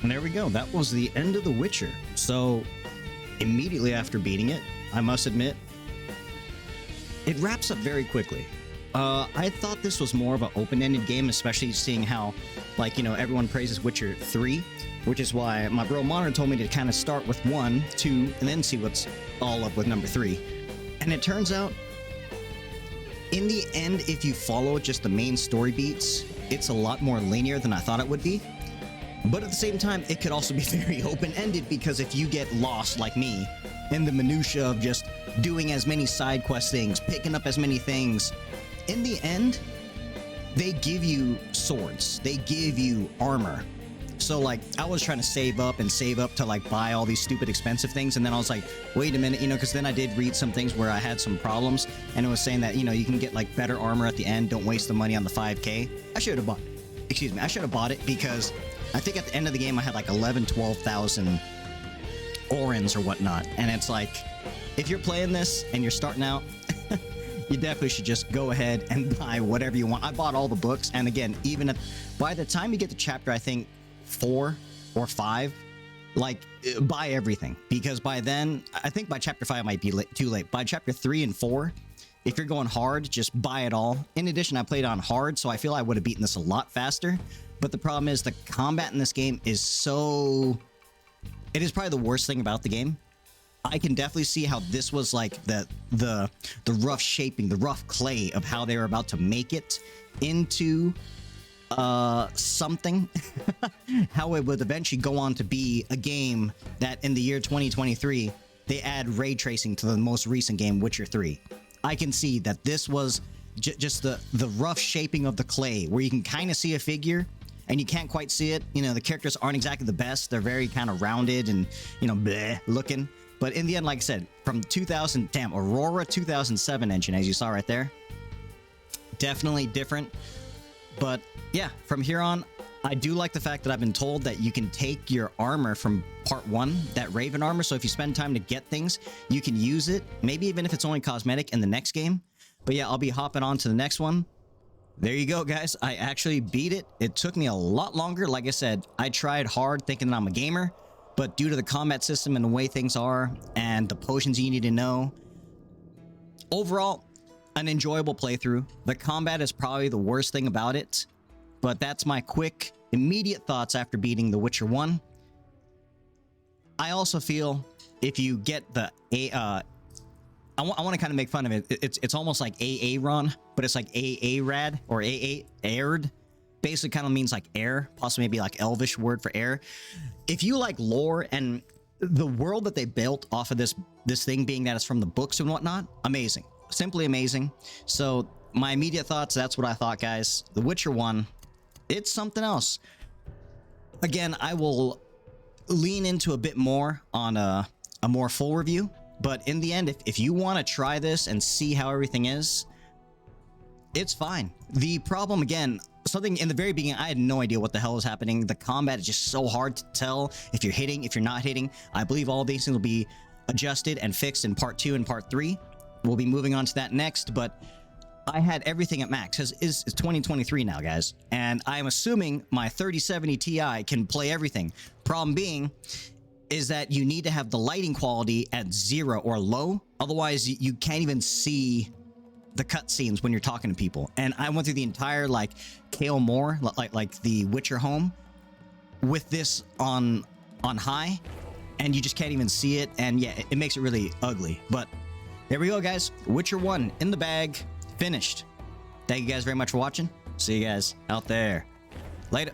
And there we go. That was the end of The Witcher. So immediately after beating it, I must admit, it wraps up very quickly. I thought this was more of an open-ended game, especially seeing how, like, you know, everyone praises Witcher 3, which is why my bro Monitor told me to kind of start with 1, 2, and then see what's all up with number 3. And it turns out, in the end, if you follow just the main story beats, it's a lot more linear than I thought it would be. But at the same time, it could also be very open-ended, because if you get lost like me in the minutia of just doing as many side quest things, picking up as many things, in the end, they give you swords, they give you armor. So like, I was trying to save up to like buy all these stupid expensive things, and then I was like, wait a minute, you know, because then I did read some things where I had some problems, and it was saying that, you know, you can get like better armor at the end, don't waste the money on the 5k. I should have bought it, because I think at the end of the game I had like 12,000 orens or whatnot, and it's like, if you're playing this and you're starting out, you definitely should just go ahead and buy whatever you want. I bought all the books, and again, even by the time you get to chapter, I think 4 or 5, like, buy everything, because by then, I think by chapter 5 it might be too late. By chapter 3 and 4, if you're going hard, just buy it all. In addition, I played on hard, so I feel I would have beaten this a lot faster. But the problem is the combat in this game is so... It is probably the worst thing about the game. I can definitely see how this was like the rough shaping, the rough clay of how they were about to make it into something. How it would eventually go on to be a game that in the year 2023 they add ray tracing to the most recent game, Witcher 3. I can see that this was just the rough shaping of the clay, where you can kind of see a figure and you can't quite see it. You know, the characters aren't exactly the best. They're very kind of rounded and, you know, bleh looking. But in the end, like I said, from 2000, damn, Aurora 2007 engine, as you saw right there. Definitely different. But yeah, from here on, I do like the fact that I've been told that you can take your armor from part 1, that Raven armor. So if you spend time to get things, you can use it. Maybe even if it's only cosmetic in the next game. But yeah, I'll be hopping on to the next one. There you go, guys. I actually beat it. It took me a lot longer. Like I said, I tried hard thinking that I'm a gamer. But due to the combat system and the way things are, and the potions you need to know, overall, an enjoyable playthrough. The combat is probably the worst thing about it, but that's my quick, immediate thoughts after beating The Witcher 1. I also feel if you get the I want to kind of make fun of it. It's almost like Aaron, but it's like Arad or Aird. Basically kind of means like air, possibly maybe like elvish word for air. If you like lore and the world that they built off of this thing, being that it's from the books and whatnot, amazing, simply amazing. So my immediate thoughts, that's what I thought, guys. The Witcher 1, it's something else. Again, I will lean into a bit more on a more full review, but in the end, if you want to try this and see how everything is, it's fine. The problem, again, something in the very beginning, I had no idea what the hell was happening. The combat is just so hard to tell if you're hitting, if you're not hitting. I believe all these things will be adjusted and fixed in part 2 and part 3. We'll be moving on to that next, but I had everything at max, because it's 2023 now, guys, and I'm assuming my 3070 Ti can play everything. Problem being is that you need to have the lighting quality at 0 or low, otherwise you can't even see the cutscenes when you're talking to people. And I went through the entire like Kael Moor, like the Witcher home, with this on high, and you just can't even see it. And yeah, it makes it really ugly. But there we go, guys. Witcher 1 in the bag, finished. Thank you guys very much for watching. See you guys out there. Later.